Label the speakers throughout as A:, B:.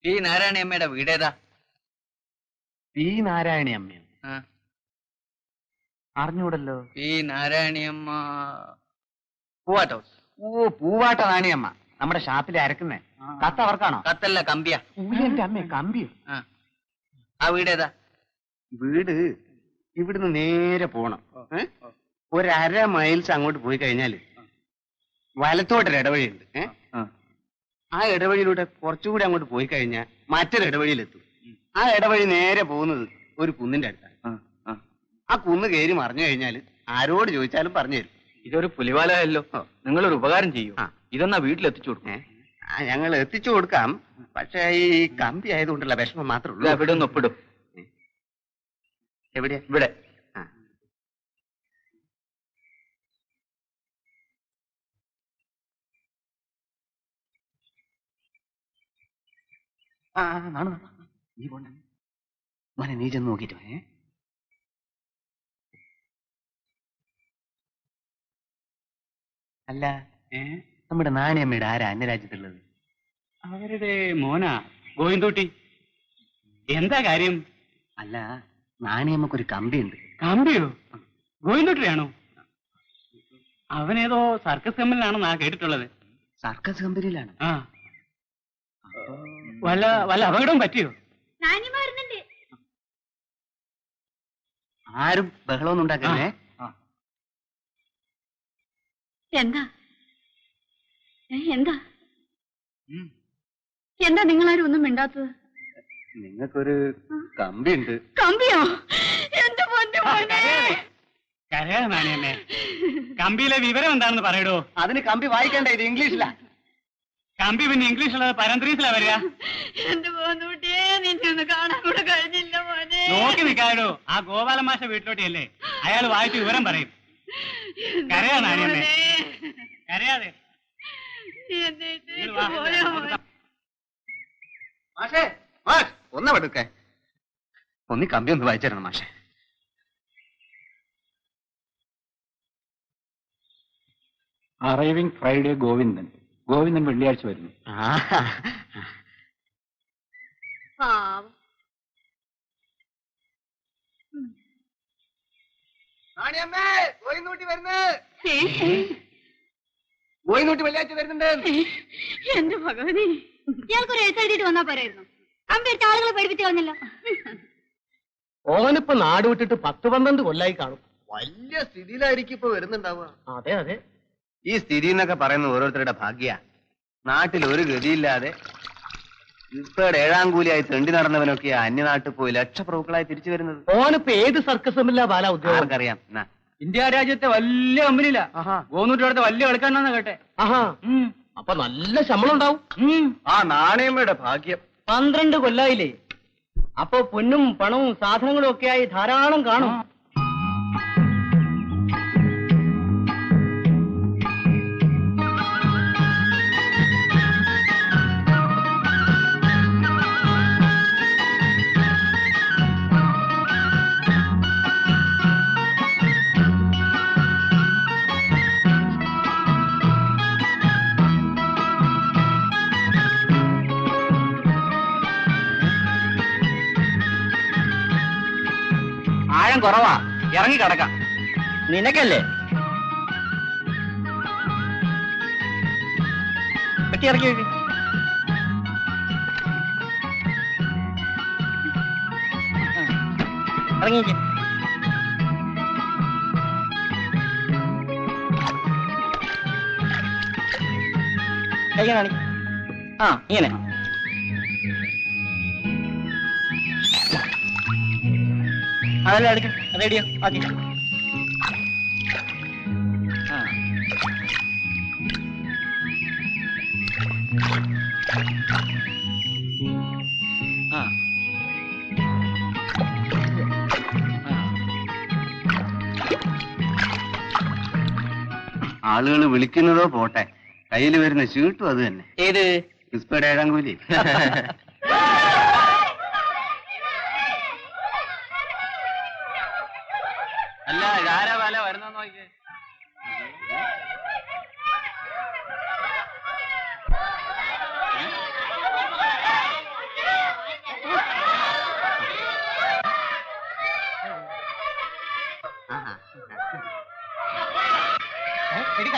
A: P നാരായണിയമ്മയുടെ വീടേതാ?
B: P Narayani അമ്മയോ? അറിഞ്ഞൂടല്ലോ.
A: P Narayaniyamma Poovatt house.
B: ഓ, പൂവാട്ട നാണിയമ്മ, നമ്മുടെ ഷാപ്പിൽ അരക്കുന്നേ. കത്ത് അവർക്കാണോ?
A: കത്തല്ല, കമ്പിയാ.
B: എന്റെ അമ്മേ, കമ്പിയോ?
A: ആ വീടേതാ?
B: വീട് ഇവിടുന്ന് നേരെ പോണം. 1.5 മൈൽസ് അങ്ങോട്ട് പോയി കഴിഞ്ഞാല് വലത്തോട്ടൊരു ഇടവഴിയുണ്ട്. ആ ഇടവഴിയിലൂടെ കുറച്ചുകൂടി അങ്ങോട്ട് പോയി കഴിഞ്ഞാൽ മറ്റൊരു ഇടവഴിയിലെത്തും. ആ ഇടവഴി നേരെ പോകുന്നത് ഒരു കുന്നിന്റെ അടുത്താണ്. ആ കുന്ന് കയറി മറിഞ്ഞു കഴിഞ്ഞാല് ആരോട് ചോദിച്ചാലും പറഞ്ഞു തരും.
A: ഇതൊരു പുലിവാലയല്ലോ. നിങ്ങളൊരു ഉപകാരം ചെയ്യൂ, ഇതൊന്നാ വീട്ടിലെത്തിച്ചു കൊടുക്കേ.
B: ഞങ്ങൾ എത്തിച്ചു കൊടുക്കാം. പക്ഷെ ഈ കമ്പി ആയതുകൊണ്ടുള്ള വിഷമം മാത്രമേ ഉള്ളൂ.
A: ഇവിടെ ഒന്ന് ഒപ്പിടും.
B: എവിടെയാ?
A: ഇവിടെ.
B: നീ പോണ്ട മോനെ, നീ ചെന്ന് നോക്കിട്ടോ. അല്ല, നമ്മുടെ നാണിയമ്മയുടെ ആരാ അന്യരാജ്യത്തുള്ളത്?
C: അവരുടെ മോനാ ഗോവിന്ദൂട്ടി. എന്താ കാര്യം?
B: അല്ല, നാണിയമ്മക്കൊരു കമ്പിയുണ്ട്.
C: കമ്പിയോ? ഗോവിന്ദൂട്ടിയാണോ? അവനേതോ സർക്കസ് കമ്പനിയിലാണെന്നാ കേട്ടിട്ടുള്ളത്.
B: സർക്കസ് കമ്പനിയിലാണ്?
C: വല്ല അപകടവും പറ്റിയോ?
B: ആരും ബഹളമൊന്നും ഉണ്ടാക്കല്ലേ.
D: എന്താ എന്താ എന്താ നിങ്ങളാരും ഒന്നും മിണ്ടാത്തത്?
B: നിങ്ങൾക്കൊരു കമ്പിയുണ്ട്.
D: കമ്പിയോ? എന്റെ പൊന്നു മോനെ.
C: കരയാ നാണിയമ്മേ, കമ്പിയിലെ വിവരം എന്താണെന്ന് പറയടോ.
B: അതിന് കമ്പി വായിക്കണ്ട, ഇത് ഇംഗ്ലീഷിലാ.
C: കമ്പി പിന്നെ ഇംഗ്ലീഷുള്ളത് പരന്ത്രീസിലാ വരിക.
D: എന്റെ പോന്നൂട്ടിയെ നിന്നെ ഒന്ന് കാണാൻ കൂടെ കഴിഞ്ഞില്ല മോനെ.
C: നോക്കി നിൽക്കാടോ, ആ ഗോപാലൻ മാഷ വീട്ടിലോട്ടിയല്ലേ, അയാൾ വായിച്ച് വിവരം പറയും. കരയാ നാണിയമ്മേ, കരയാതെ.
B: മാഷേ, ഒന്ന് വെടുക്കേ, ഒന്ന് കമ്പി ഒന്ന് വായിച്ചു തരണം മാഷേ.
E: Arriving Friday Govindan. ഗോവിന്ദൻ വെള്ളിയാഴ്ച വരുന്നു.
B: ഗോവിന്ദൂട്ടി വെള്ളിയാഴ്ച വരുന്നുണ്ട്.
D: എന്റെ ഭഗവതി, ഇയാൾക്കൊരു എഴുത്തെഴുതിയിട്ട് വന്നാ പോരായിരുന്നു. കമ്പി എടുത്ത ആളുകളെ പഠിപ്പിച്ചു വന്നല്ലോ.
B: ഓനിപ്പോ നാട് വിട്ടിട്ട് 10-12 കൊല്ലായി കാണും. വലിയ സ്ഥിതിയിലായിരിക്കും ഇപ്പൊ വരുന്നുണ്ടാവുക.
E: അതെ അതെ,
B: ഈ സ്ഥിതി എന്നൊക്കെ പറയുന്ന ഓരോരുത്തരുടെ ഭാഗ്യ. നാട്ടിൽ ഒരു ഗതിയില്ലാതെ ഇപ്പൊ 7ാം കൂലിയായി തെണ്ടി നടന്നവനൊക്കെ അന്യനാട്ടിൽ പോയി ലക്ഷപ്രഭുക്കളായി തിരിച്ചു വരുന്നത്.
E: ഓനിപ്പോ ഏത് സർക്കസ് കമ്പനിയിലാ ബാല ഉദ്യോഗം?
B: ആർക്കറിയാം.
C: ഇന്ത്യ രാജ്യത്തെ വലിയ കമ്പനിയിലാ. ഗോവിന്ദൂട്ടി അടുത്ത വലിയ കളിക്കാരനാന്ന് കേട്ടെ.
E: അപ്പൊ നല്ല ശമ്പളം ഉണ്ടാവും.
B: ആ നാണയമ്മയുടെ ഭാഗ്യം.
E: 12 കൊല്ലായില്ലേ, അപ്പൊ പൊന്നും പണവും സാധനങ്ങളും ഒക്കെ ആയി ധാരാളം കാണും.
B: ആഴം കുറവാ, ഇറങ്ങി കിടക്കാം.
E: നിനക്കല്ലേ പറ്റി ഇറക്കി വെക്ക്. ഇറങ്ങിക്ക്. കൈ കാണി. ഇങ്ങനെ അതെല്ലാം എടുക്കും. റേഡിയോ ആക്കി.
B: ആളുകൾ വിളിക്കുന്നതോ പോട്ടെ, കയ്യിൽ വരുന്ന ചീട്ടും അത് തന്നെ.
E: ഏത്?
B: ക്രിസ്പയുടെ 7ാം കൂലി.
A: അല്ല, ആരാ വല വരുന്ന നോക്കിയേ.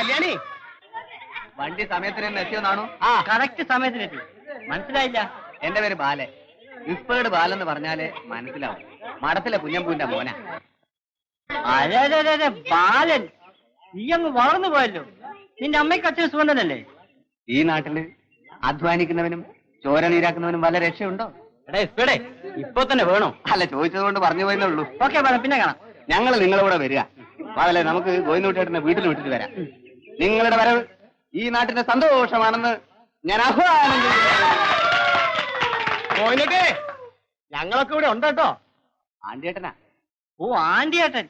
B: കല്യാണി
A: വണ്ടി സമയത്തിന് തന്നെ എത്തിയെന്നാണോ?
E: ആ കറക്റ്റ് സമയത്തിനെത്തി. മനസ്സിലായില്ല?
A: എന്റെ പേര് ബാലൻ. ഇപ്പേട് ബാലെന്ന് പറഞ്ഞാല് മനസ്സിലാവും. മഠത്തിലെ കുഞ്ഞമ്പൂന്റെ മോന.
E: അതെ അതെ അതെ അതെ, ബാലൻ, നീ അങ്ങ് വളർന്നു പോയല്ലോ. നിന്റെ അമ്മയ്ക്ക് അച്ഛൻ സുഖണ്ടല്ലേ?
A: ഈ നാട്ടില് അധ്വാനിക്കുന്നവനും ചോര നീരാക്കുന്നവനും വല്ല രക്ഷയുണ്ടോ?
E: എടേ ഇപ്പടെ ഇപ്പൊ തന്നെ വേണോ?
A: അല്ല, ചോദിച്ചത് കൊണ്ട് പറഞ്ഞു പോയെന്നേ ഉള്ളൂ.
E: ഓക്കെ ബാലൻ, പിന്നെ കാണാം.
A: ഞങ്ങൾ നിങ്ങളുടെ കൂടെ വരിക. ബാലേ, നമുക്ക് ഗോവിന്ദൂട്ടേട്ടനെ വീട്ടിൽ വിട്ടിട്ട് വരാം. നിങ്ങളുടെ വരവ് ഈ നാട്ടിന്റെ സന്തോഷമാണെന്ന് ഞാൻ ആഹ്വാനം
B: പോയിട്ടേ ഞങ്ങളൊക്കെ ഇവിടെ ഉണ്ട് കേട്ടോ.
A: ആന്റിയേട്ടനാ?
E: ഓ ആന്റിയേട്ടൻ,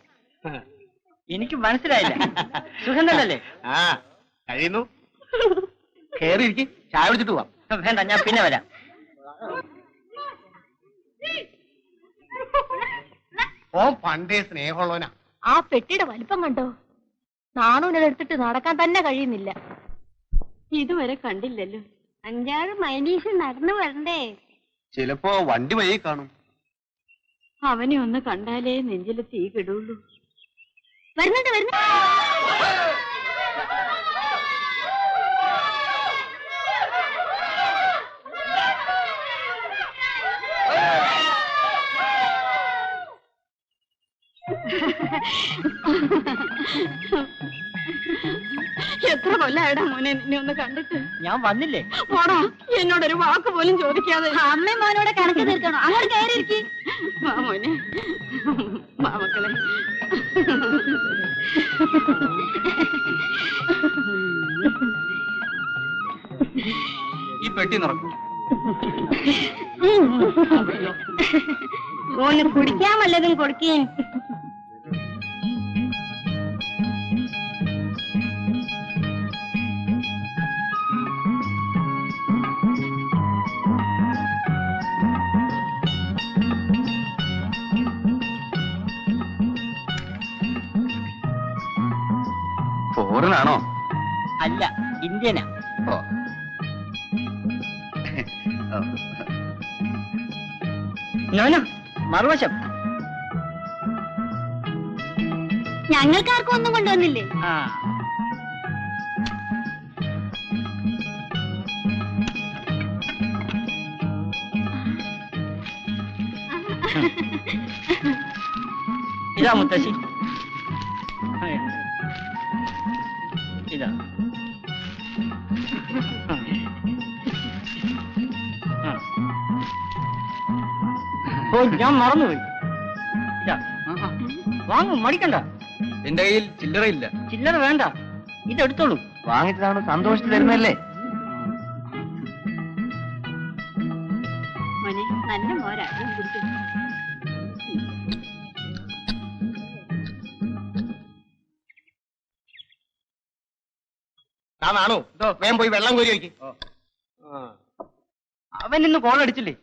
E: എനിക്ക് മനസ്സിലായില്ല. സുഖം തന്നെയല്ലേ?
B: ആ കഴിയുന്നു.
A: കേറിയിരിക്കും, ചായ കുടിച്ചിട്ട് പോവാം.
E: വേണ്ട, ഞാൻ പിന്നെ വരാം.
B: ഓ പണ്ടേ സ്നേഹമുള്ളവനാ.
D: ആ പെട്ടിയുടെ വലിപ്പം കണ്ടോ? നാണൂനെടുത്തിട്ട് നടക്കാൻ തന്നെ കഴിയുന്നില്ല. ഇതുവരെ കണ്ടില്ലല്ലോ. 5-6 മൈലീസ് നടന്നു വരണ്ടേ?
B: ചിലപ്പോ വണ്ടി വഴി കാണും.
D: അവനെ ഒന്ന് കണ്ടാലേ നെഞ്ചില് തീ കിടുള്ളൂ. വരുന്നുണ്ട് വരുന്നു. എത്ര കൊല്ലായിടാ മോനെ നിന്നെ ഒന്ന് കണ്ടിട്ട്.
E: ഞാൻ വന്നില്ലേ?
D: പോടാ, എന്നോടൊരു വാക്ക് പോലും ചോദിക്കാതെ. അമ്മയും മോനോടെ കണക്ക് തീർക്കണോ? അങ്ങോട്ട് കയറിയിരിക്കി. വാ മോനെ, വാ മക്കളെ.
A: ഈ പെട്ടി നിറക്കും.
D: മോന് കുടിക്കാൻ വല്ലതും കൊടുക്കേ.
A: ഫോറിനാണോ?
E: അല്ല, ഇന്ത്യനാ.
A: ഓ,
E: ഞാനാ മറുവശം.
D: ഞങ്ങൾക്കാർക്കും ഒന്നും കൊണ്ടുവന്നില്ലേ?
E: ആ ഇതാ മുത്തശ്ശി. ഇതാ. ഓ, ഞാൻ മറന്നുപോയി. ഇതാ, വാങ്ങും, മടിക്കണ്ട.
A: എന്റെ കയ്യിൽ ചില്ലറയില്ല.
E: ചില്ലറ വേണ്ട, ഇതെടുത്തോളൂ.
A: വാങ്ങിച്ചതാണ് സന്തോഷത്തിൽ തരുന്നല്ലേ.
D: മോനെ, നല്ല മോരാ.
B: താണോ വേഗം പോയി വെള്ളം കോരി വയ്ക്കും.
E: അവൻ ഇന്ന് കോളടിച്ചില്ലേ?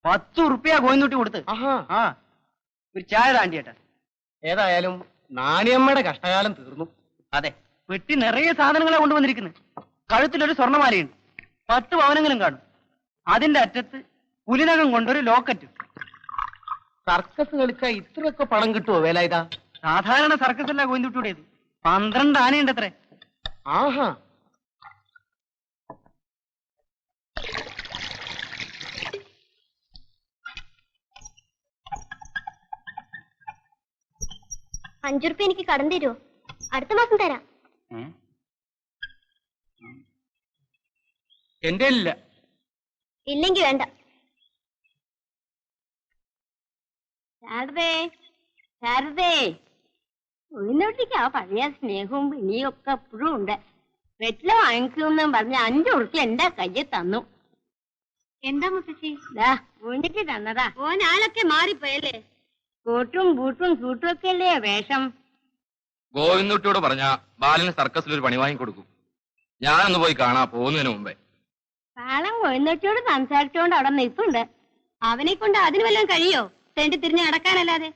E: 10 ഉറുപ്പിക കോയിന്നൂട്ടി കൊടുത്ത്. ആ, ഒരു ചായ താണ്ടിയേട്ടാ.
B: ഏതായാലും നാണിയമ്മയുടെ കഷ്ടകാലം തീർന്നു.
E: അതെ, പെട്ടി നിറയെ സാധനങ്ങളെ കൊണ്ടുവന്നിരിക്കുന്നത്. കഴുത്തിലൊരു സ്വർണ്ണമാലയുണ്ട്. 10 പവനെങ്കിലും കാണും. അതിന്റെ അറ്റത്ത് പുലിനകം കൊണ്ടൊരു ലോക്കറ്റ്.
B: സർക്കസ് കളിച്ചാൽ ഇത്രയൊക്കെ പണം കിട്ടുമോ വേലായുധ?
E: സാധാരണ സർക്കസ് അല്ല കോയിന്നൂട്ടിയുടേത്. 12 ആനയുണ്ട് അത്രേ.
B: ആഹാ,
D: ₹5 എനിക്ക് കടം തരുമോ? അടുത്ത മാസം തരാം.
B: എന്റെ ഇല്ല.
D: ഇല്ലെങ്കി വേണ്ട. ശാരദേ, ശാരദേ, ഉഴുന്നോട്ടിക്ക് ആ പഴയ സ്നേഹവും പിണിയും ഒക്കെ എപ്പോഴും ഉണ്ട്. വെറ്റില വാങ്ങിക്കുമെന്നും പറഞ്ഞ് 5 ഉറുപ്പിക എന്റെ കയ്യിൽ തന്നു. എന്താ മുത്തശ്ശി? ഊഞ്ഞിട്ട് തന്നതാ. ഓനാളൊക്കെ മാറിപ്പോയല്ലേ. കോട്ടും ബൂട്ടും സൂട്ടും ഒക്കെ അല്ലേ വേഷം.
F: ഗോവിന്ദുട്ടിയോട് പറഞ്ഞ ബാലന് സർക്കസിൽ ഒരു പണി വാങ്ങി കൊടുക്കും. ഞാനൊന്ന് പോയി കാണാ പോകുന്നതിന് മുമ്പേ.
D: കാളം കോയിന്നോട്ടിയോട് സംസാരിച്ചോണ്ട് അവിടെ നിൽപ്പുണ്ട്. അവനെ കൊണ്ട് അതിന് വല്ലതും കഴിയോ? തെണ്ടി തിരിഞ്ഞ് നടക്കാനല്ലാതെ.